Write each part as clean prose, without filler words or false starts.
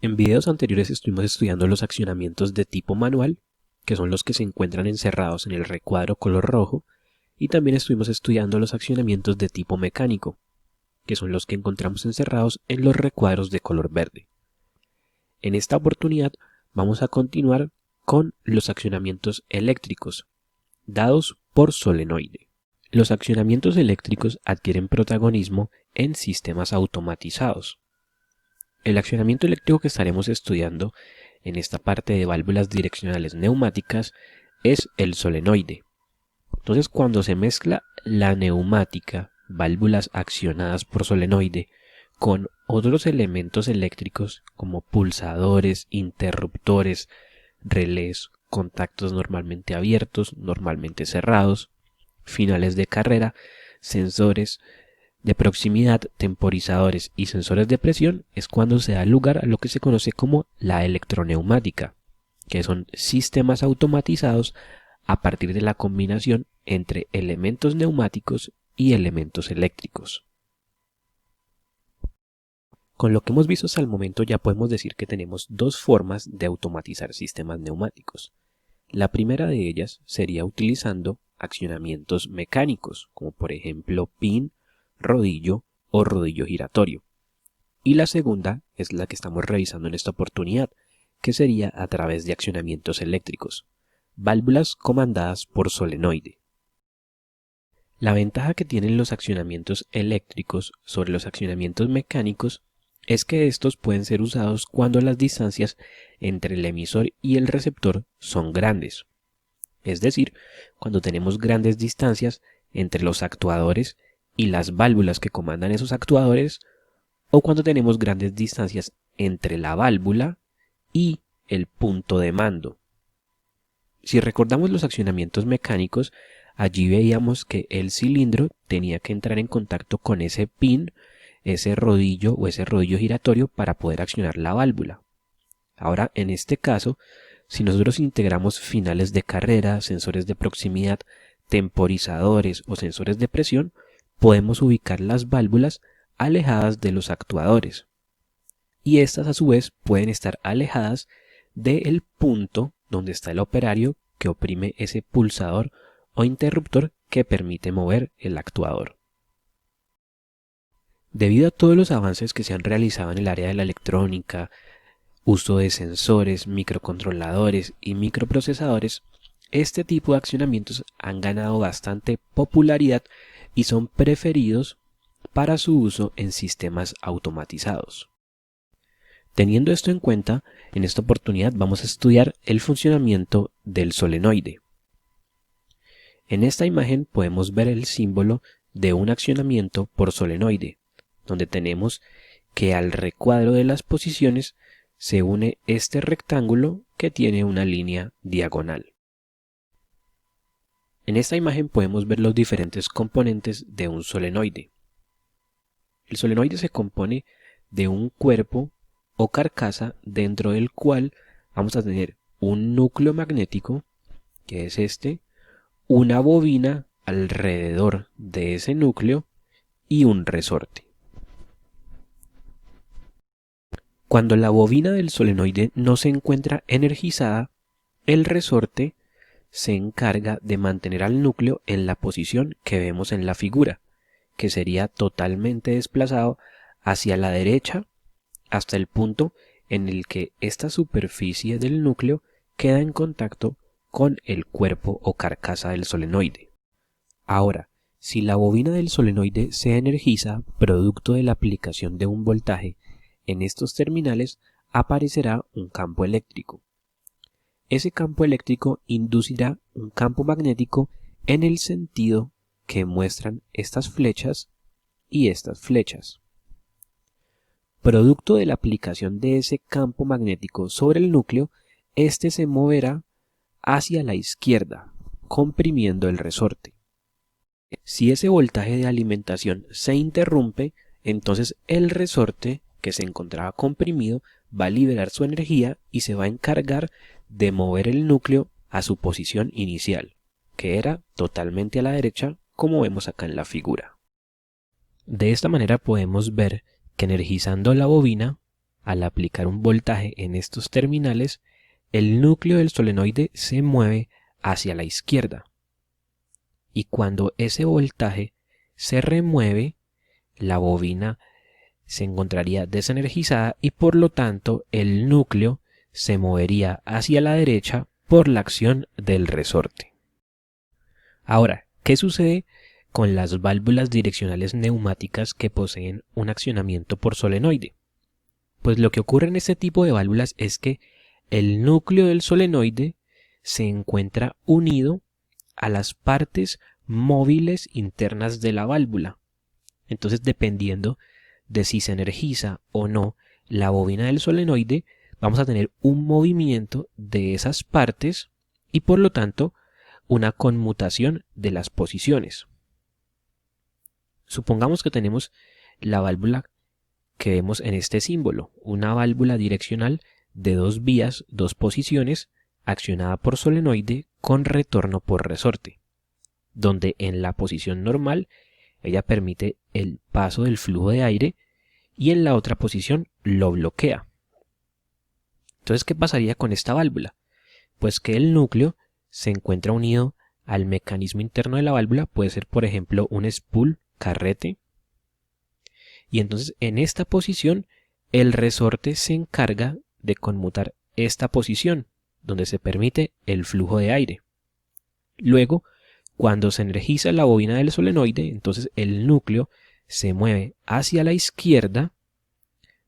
En videos anteriores estuvimos estudiando los accionamientos de tipo manual, que son los que se encuentran encerrados en el recuadro color rojo, y también estuvimos estudiando los accionamientos de tipo mecánico, que son los que encontramos encerrados en los recuadros de color verde. En esta oportunidad vamos a continuar con los accionamientos eléctricos, dados por solenoide. Los accionamientos eléctricos adquieren protagonismo en sistemas automatizados. El accionamiento eléctrico que estaremos estudiando en esta parte de válvulas direccionales neumáticas es el solenoide. Entonces, cuando se mezcla la neumática, válvulas accionadas por solenoide, con otros elementos eléctricos como pulsadores, interruptores, relés, contactos normalmente abiertos, normalmente cerrados, finales de carrera, sensores de proximidad, temporizadores y sensores de presión, es cuando se da lugar a lo que se conoce como la electroneumática, que son sistemas automatizados a partir de la combinación entre elementos neumáticos y elementos eléctricos. Con lo que hemos visto hasta el momento ya podemos decir que tenemos dos formas de automatizar sistemas neumáticos. La primera de ellas sería utilizando accionamientos mecánicos, como por ejemplo pin, rodillo o rodillo giratorio. Y la segunda es la que estamos revisando en esta oportunidad, que sería a través de accionamientos eléctricos, válvulas comandadas por solenoide. La ventaja que tienen los accionamientos eléctricos sobre los accionamientos mecánicos es que estos pueden ser usados cuando las distancias entre el emisor y el receptor son grandes. Es decir, cuando tenemos grandes distancias entre los actuadores y las válvulas que comandan esos actuadores, o cuando tenemos grandes distancias entre la válvula y el punto de mando. Si recordamos los accionamientos mecánicos, allí veíamos que el cilindro tenía que entrar en contacto con ese pin, ese rodillo o ese rodillo giratorio para poder accionar la válvula. Ahora, en este caso, si nosotros integramos finales de carrera, sensores de proximidad, temporizadores o sensores de presión, podemos ubicar las válvulas alejadas de los actuadores. Y estas a su vez pueden estar alejadas del punto donde está el operario que oprime ese pulsador o interruptor que permite mover el actuador. Debido a todos los avances que se han realizado en el área de la electrónica, uso de sensores, microcontroladores y microprocesadores, este tipo de accionamientos han ganado bastante popularidad y son preferidos para su uso en sistemas automatizados. Teniendo esto en cuenta, en esta oportunidad vamos a estudiar el funcionamiento del solenoide. En esta imagen podemos ver el símbolo de un accionamiento por solenoide, donde tenemos que al recuadro de las posiciones se une este rectángulo que tiene una línea diagonal. En esta imagen podemos ver los diferentes componentes de un solenoide. El solenoide se compone de un cuerpo o carcasa dentro del cual vamos a tener un núcleo magnético, que es este, una bobina alrededor de ese núcleo y un resorte. Cuando la bobina del solenoide no se encuentra energizada, el resorte se encarga de mantener al núcleo en la posición que vemos en la figura, que sería totalmente desplazado hacia la derecha hasta el punto en el que esta superficie del núcleo queda en contacto con el cuerpo o carcasa del solenoide. Ahora, si la bobina del solenoide se energiza producto de la aplicación de un voltaje, en estos terminales aparecerá un campo eléctrico. Ese campo eléctrico inducirá un campo magnético en el sentido que muestran estas flechas y estas flechas. Producto de la aplicación de ese campo magnético sobre el núcleo, este se moverá hacia la izquierda, comprimiendo el resorte. Si ese voltaje de alimentación se interrumpe, entonces el resorte que se encontraba comprimido va a liberar su energía y se va a encargar de mover el núcleo a su posición inicial, que era totalmente a la derecha, como vemos acá en la figura. De esta manera podemos ver que energizando la bobina al aplicar un voltaje en estos terminales, el núcleo del solenoide se mueve hacia la izquierda. Y cuando ese voltaje se remueve, la bobina se encontraría desenergizada y por lo tanto el núcleo se movería hacia la derecha por la acción del resorte. Ahora, ¿qué sucede con las válvulas direccionales neumáticas que poseen un accionamiento por solenoide? Pues lo que ocurre en este tipo de válvulas es que el núcleo del solenoide se encuentra unido a las partes móviles internas de la válvula. Entonces, dependiendo de si se energiza o no la bobina del solenoide, vamos a tener un movimiento de esas partes y por lo tanto una conmutación de las posiciones. Supongamos que tenemos la válvula que vemos en este símbolo, una válvula direccional de 2 vías, 2 posiciones, accionada por solenoide con retorno por resorte, donde en la posición normal ella permite el paso del flujo de aire y en la otra posición lo bloquea. Entonces, ¿qué pasaría con esta válvula? Pues que el núcleo se encuentra unido al mecanismo interno de la válvula, puede ser por ejemplo un spool, carrete, y entonces en esta posición el resorte se encarga de conmutar esta posición donde se permite el flujo de aire. Luego, cuando se energiza la bobina del solenoide, entonces el núcleo se mueve hacia la izquierda,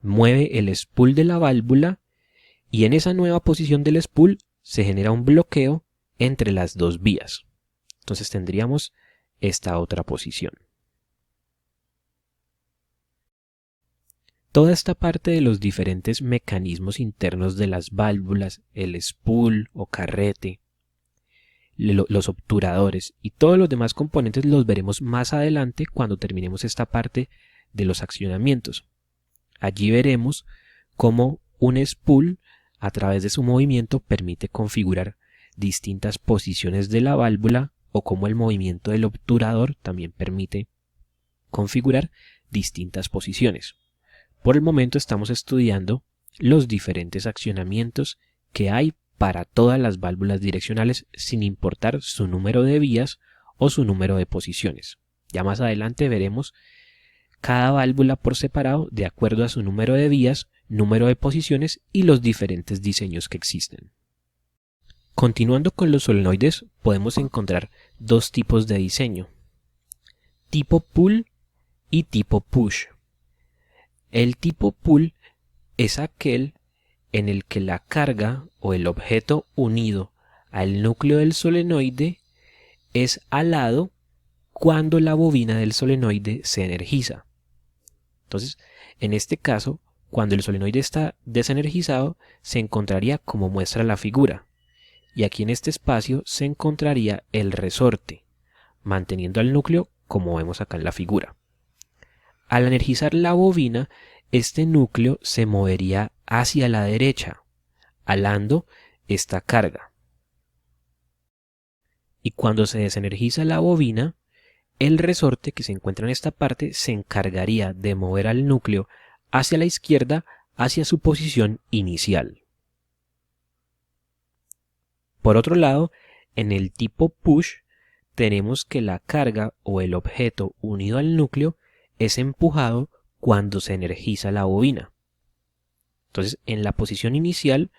mueve el spool de la válvula y en esa nueva posición del spool se genera un bloqueo entre las 2 vías. Entonces tendríamos esta otra posición. Toda esta parte de los diferentes mecanismos internos de las válvulas, el spool o carrete, los obturadores y todos los demás componentes los veremos más adelante cuando terminemos esta parte de los accionamientos. Allí veremos cómo un spool a través de su movimiento permite configurar distintas posiciones de la válvula o cómo el movimiento del obturador también permite configurar distintas posiciones. Por el momento estamos estudiando los diferentes accionamientos que hay para todas las válvulas direccionales sin importar su número de vías o su número de posiciones. Ya más adelante veremos cada válvula por separado de acuerdo a su número de vías, número de posiciones y los diferentes diseños que existen. Continuando con los solenoides, podemos encontrar 2 tipos de diseño: tipo pull y tipo push. El tipo pull es aquel en el que la carga o el objeto unido al núcleo del solenoide es alado cuando la bobina del solenoide se energiza. Entonces, en este caso, cuando el solenoide está desenergizado, se encontraría como muestra la figura. Y aquí en este espacio se encontraría el resorte, manteniendo al núcleo como vemos acá en la figura. Al energizar la bobina, este núcleo se movería hacia la derecha, alando esta carga. Y cuando se desenergiza la bobina, el resorte que se encuentra en esta parte se encargaría de mover al núcleo hacia la izquierda, hacia su posición inicial. Por otro lado, en el tipo push, tenemos que la carga o el objeto unido al núcleo es empujado cuando se energiza la bobina. Entonces, en la posición inicial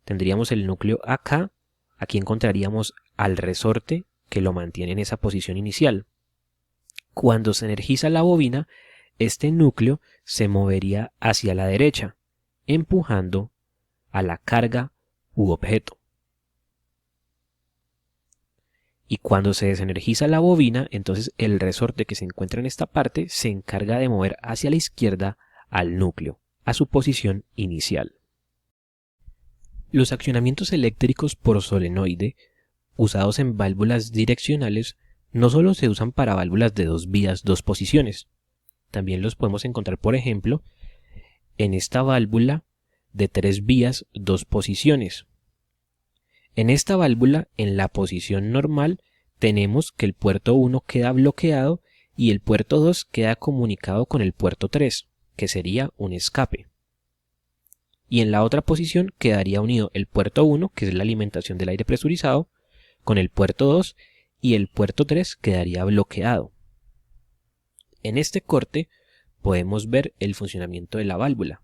tendríamos el núcleo acá, aquí encontraríamos al resorte que lo mantiene en esa posición inicial. Cuando se energiza la bobina, este núcleo se movería hacia la derecha, empujando a la carga u objeto. Y cuando se desenergiza la bobina, entonces el resorte que se encuentra en esta parte se encarga de mover hacia la izquierda al núcleo, a su posición inicial. Los accionamientos eléctricos por solenoide, usados en válvulas direccionales, no solo se usan para válvulas de 2 vías, 2 posiciones. También los podemos encontrar, por ejemplo, en esta válvula de 3 vías, 2 posiciones. En esta válvula, en la posición normal, tenemos que el puerto 1 queda bloqueado y el puerto 2 queda comunicado con el puerto 3, que sería un escape. y en la otra posición quedaría unido el puerto 1, que es la alimentación del aire presurizado, con el puerto 2 y el puerto 3 quedaría bloqueado. En este corte podemos ver el funcionamiento de la válvula.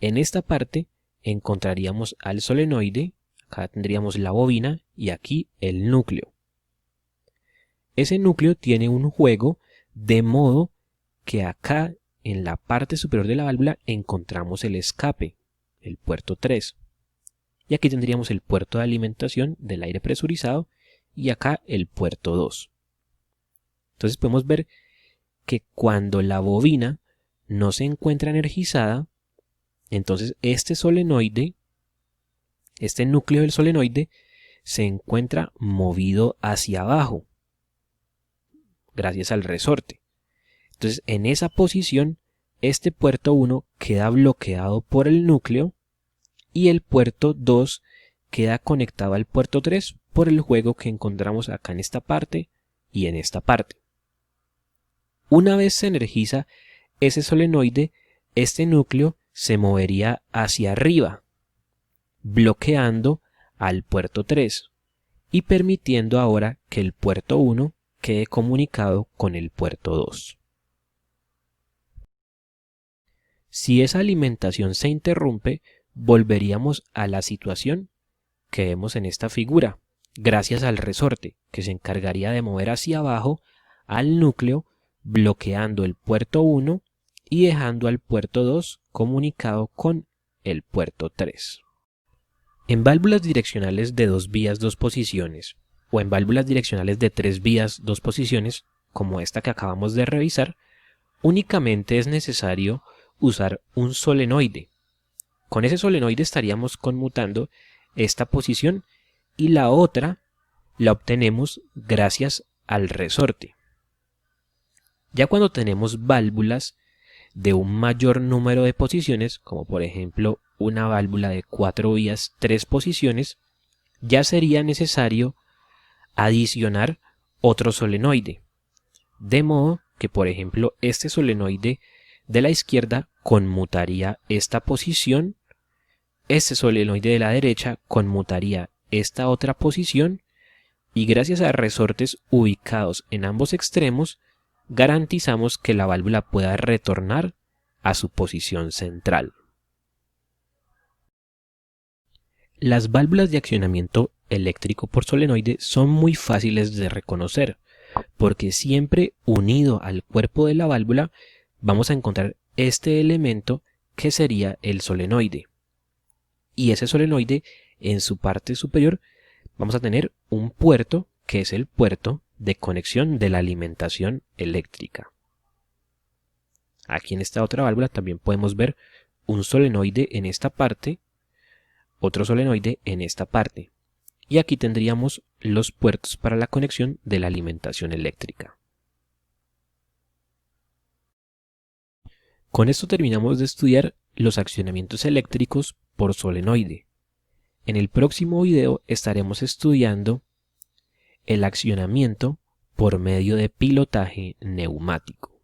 En esta parte encontraríamos al solenoide, acá tendríamos la bobina y aquí el núcleo. Ese núcleo tiene un juego de modo que acá en la parte superior de la válvula encontramos el escape, el puerto 3. Y aquí tendríamos el puerto de alimentación del aire presurizado y acá el puerto 2. Entonces podemos ver que cuando la bobina no se encuentra energizada, entonces este solenoide, este núcleo del solenoide, se encuentra movido hacia abajo, gracias al resorte. Entonces en esa posición, este puerto 1 queda bloqueado por el núcleo y el puerto 2 queda conectado al puerto 3 por el juego que encontramos acá en esta parte y en esta parte. Una vez se energiza ese solenoide, este núcleo se movería hacia arriba, bloqueando al puerto 3 y permitiendo ahora que el puerto 1 quede comunicado con el puerto 2. Si esa alimentación se interrumpe, volveríamos a la situación que vemos en esta figura, gracias al resorte, que se encargaría de mover hacia abajo al núcleo, bloqueando el puerto 1 y dejando al puerto 2 comunicado con el puerto 3. En válvulas direccionales de 2 vías 2 posiciones o en válvulas direccionales de 3 vías 2 posiciones, como esta que acabamos de revisar, únicamente es necesario usar un solenoide. Con ese solenoide estaríamos conmutando esta posición y la otra la obtenemos gracias al resorte. Ya cuando tenemos válvulas de un mayor número de posiciones, como por ejemplo una válvula de 4 vías 3 posiciones, ya sería necesario adicionar otro solenoide. De modo que por ejemplo este solenoide de la izquierda conmutaría esta posición, este solenoide de la derecha conmutaría esta otra posición y gracias a resortes ubicados en ambos extremos garantizamos que la válvula pueda retornar a su posición central. Las válvulas de accionamiento eléctrico por solenoide son muy fáciles de reconocer, porque siempre unido al cuerpo de la válvula vamos a encontrar este elemento que sería el solenoide. Y ese solenoide en su parte superior vamos a tener un puerto que es el puerto de conexión de la alimentación eléctrica. Aquí en esta otra válvula también podemos ver un solenoide en esta parte, otro solenoide en esta parte. Y aquí tendríamos los puertos para la conexión de la alimentación eléctrica. Con esto terminamos de estudiar los accionamientos eléctricos por solenoide. En el próximo video estaremos estudiando el accionamiento por medio de pilotaje neumático.